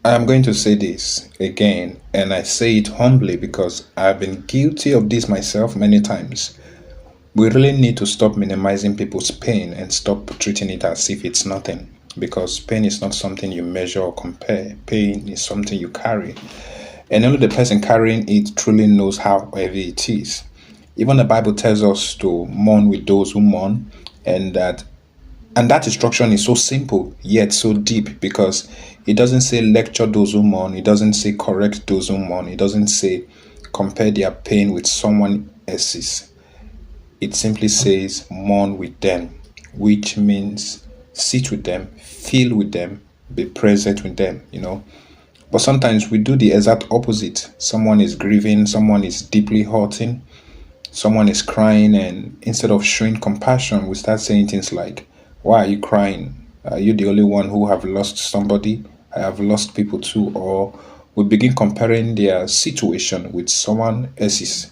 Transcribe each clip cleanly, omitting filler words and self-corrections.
I'm going to say this again, and I say it humbly because I've been guilty of this myself many times. We really need to stop minimizing people's pain and stop treating it as if it's nothing. Because pain is not something you measure or compare, pain is something you carry. And only the person carrying it truly knows how heavy it is. Even the Bible tells us to mourn with those who mourn, and that instruction is so simple yet so deep because it doesn't say lecture those who mourn, it doesn't say correct those who mourn, it doesn't say compare their pain with someone else's. It simply says mourn with them, which means sit with them, feel with them, be present with them. But sometimes we do the exact opposite. Someone is grieving, someone is deeply hurting, someone is crying, and instead of showing compassion, we start saying things like, why are you crying? Are you the only one who have lost somebody? I have lost people too. Or we begin comparing their situation with someone else's.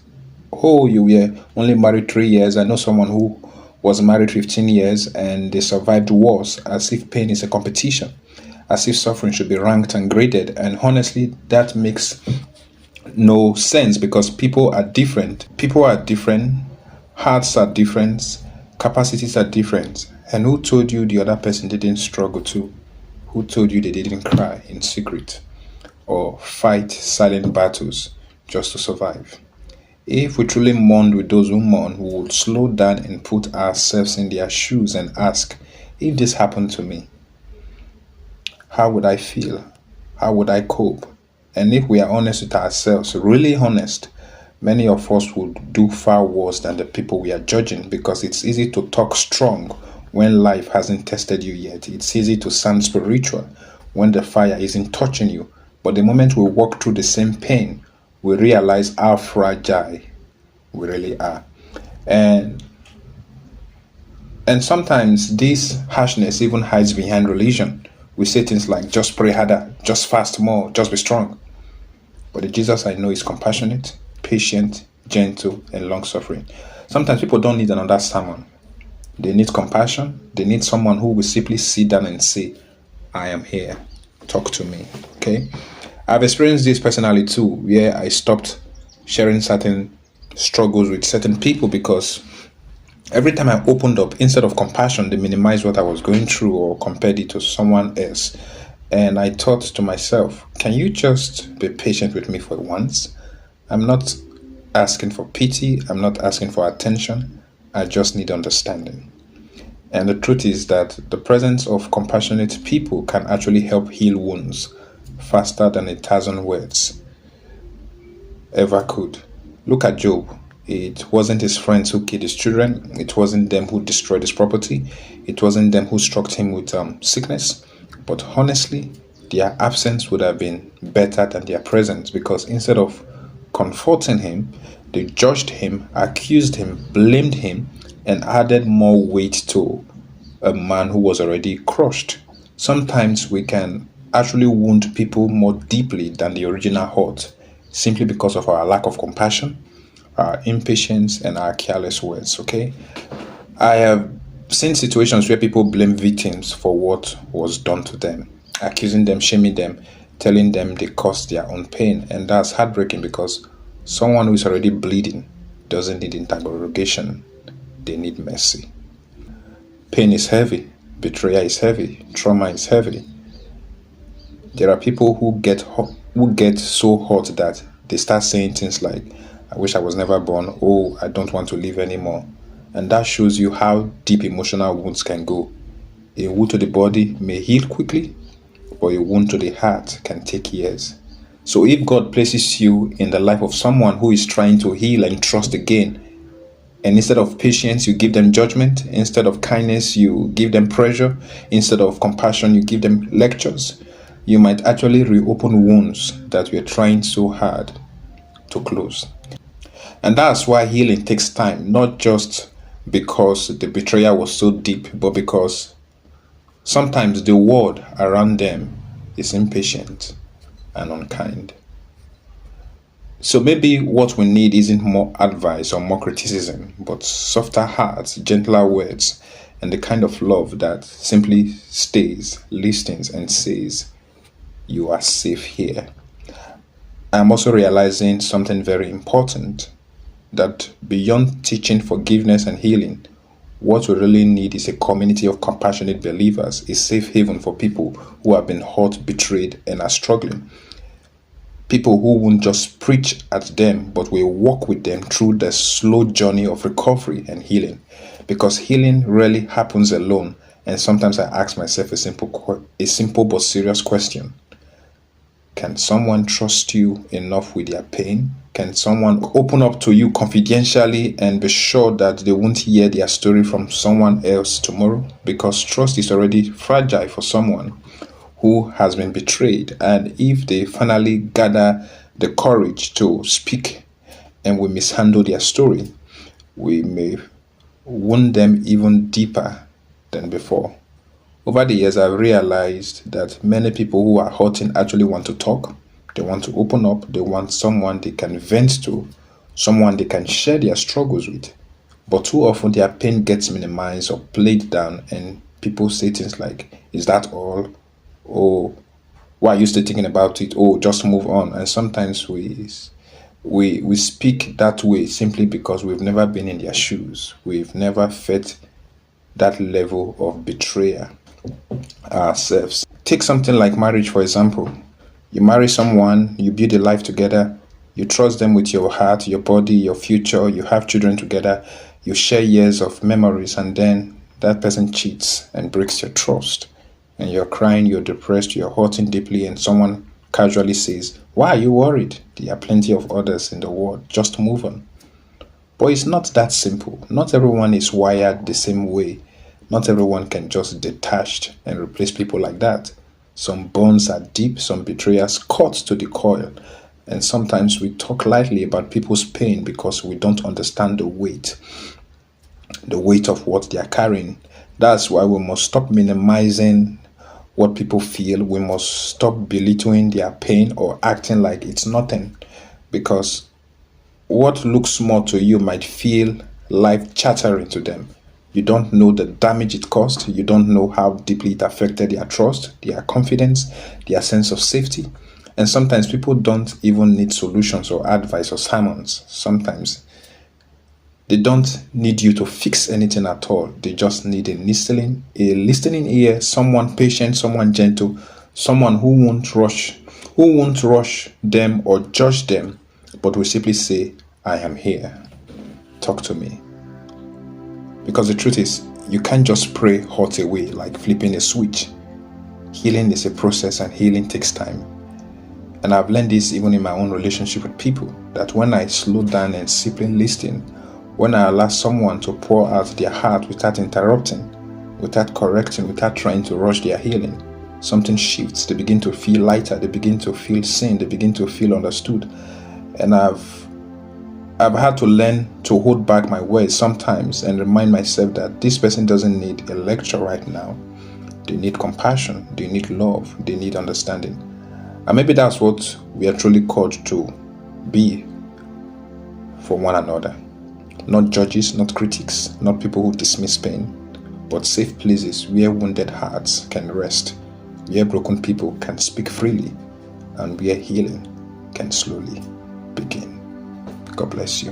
Oh, you were only married 3 years. I know someone who was married 15 years and they survived wars, as if pain is a competition, as if suffering should be ranked and graded. And honestly, that makes no sense because people are different. People are different, hearts are different, capacities are different. And who told you the other person didn't struggle too? Who told you they didn't cry in secret or fight silent battles just to survive? If we truly mourned with those who mourn, we would slow down and put ourselves in their shoes and ask, if this happened to me, how would I feel? How would I cope? And if we are honest with ourselves, really honest, many of us would do far worse than the people we are judging because it's easy to talk strong when life hasn't tested you yet. It's easy to sound spiritual when the fire isn't touching you. But the moment we walk through the same pain, we realize how fragile we really are. And and sometimes this harshness even hides behind religion. We say things like just pray harder, just fast more, just be strong. But the Jesus I know is compassionate, patient, gentle, and long suffering. Sometimes people don't need another sermon. They need compassion. They need someone who will simply sit down and say, I am here. Talk to me. Okay? I've experienced this personally too, where I stopped sharing certain struggles with certain people because every time I opened up, instead of compassion, they minimized what I was going through or compared it to someone else. And I thought to myself, can you just be patient with me for once? I'm not asking for pity, I'm not asking for attention, I just need understanding. And the truth is that the presence of compassionate people can actually help heal wounds faster than 1,000 words ever could. Look at Job. It wasn't his friends who killed his children. It wasn't them who destroyed his property. It wasn't them who struck him with sickness. But honestly, their absence would have been better than their presence because instead of comforting him, they judged him, accused him, blamed him, and added more weight to a man who was already crushed. Sometimes we can actually wound people more deeply than the original hurt simply because of our lack of compassion, our impatience, and our careless words. Okay, I have seen situations where people blame victims for what was done to them, accusing them, shaming them, telling them they caused their own pain, and that's heartbreaking because someone who is already bleeding doesn't need interrogation, they need mercy. Pain is heavy, betrayal is heavy, trauma is heavy. There are people who get so hurt that they start saying things like, I wish I was never born. Oh, I don't want to live anymore. And that shows you how deep emotional wounds can go. A wound to the body may heal quickly, but a wound to the heart can take years. So if God places you in the life of someone who is trying to heal and trust again, and instead of patience, you give them judgment, instead of kindness, you give them pressure, instead of compassion, you give them lectures, you might actually reopen wounds that were trying so hard to close. And that's why healing takes time, not just because the betrayal was so deep, but because sometimes the world around them is impatient and unkind. So maybe what we need isn't more advice or more criticism, but softer hearts, gentler words, and the kind of love that simply stays, listens, and says, you are safe here. I'm also realizing something very important, that beyond teaching forgiveness and healing, what we really need is a community of compassionate believers, a safe haven for people who have been hurt, betrayed, and are struggling. People who won't just preach at them, but will walk with them through the slow journey of recovery and healing. Because healing rarely happens alone. And sometimes I ask myself a simple but serious question. Can someone trust you enough with their pain? Can someone open up to you confidentially and be sure that they won't hear their story from someone else tomorrow? Because trust is already fragile for someone who has been betrayed. And if they finally gather the courage to speak and we mishandle their story, we may wound them even deeper than before. Over the years, I've realized that many people who are hurting actually want to talk. They want to open up. They want someone they can vent to, someone they can share their struggles with. But too often, their pain gets minimized or played down, and people say things like, "Is that all?" "Oh, why are you still thinking about it?" "Oh, just move on." And sometimes we speak that way simply because we've never been in their shoes. We've never felt that level of betrayal ourselves. Take something like marriage, for example. You marry someone, you build a life together, you trust them with your heart, your body, your future, you have children together, you share years of memories, and then that person cheats and breaks your trust. And you're crying, you're depressed, you're hurting deeply, and someone casually says, "Why are you worried? There are plenty of others in the world. Just move on." But it's not that simple. Not everyone is wired the same way. Not everyone can just detach and replace people like that. Some bonds are deep, some betrayals cut to the core. And sometimes we talk lightly about people's pain because we don't understand the weight of what they are carrying. That's why we must stop minimizing what people feel. We must stop belittling their pain or acting like it's nothing, because what looks small to you might feel life shattering to them. You don't know the damage it caused. You don't know how deeply it affected their trust, their confidence, their sense of safety. And sometimes people don't even need solutions or advice or sermons. Sometimes they don't need you to fix anything at all. They just need a listening ear, someone patient, someone gentle, someone who won't rush them or judge them, but will simply say, "I am here. Talk to me." Because the truth is, you can't just pray hurt away like flipping a switch. Healing is a process, and healing takes time. And I've learned this even in my own relationship with people, that when I slow down and simply listen, when I allow someone to pour out their heart without interrupting, without correcting, without trying to rush their healing, something shifts. They begin to feel lighter, they begin to feel seen, they begin to feel understood. And I've had to learn to hold back my words sometimes and remind myself that this person doesn't need a lecture right now. They need compassion, they need love, they need understanding. And maybe that's what we are truly called to be for one another. Not judges, not critics, not people who dismiss pain, but safe places where wounded hearts can rest, where broken people can speak freely, and where healing can slowly begin. God bless you.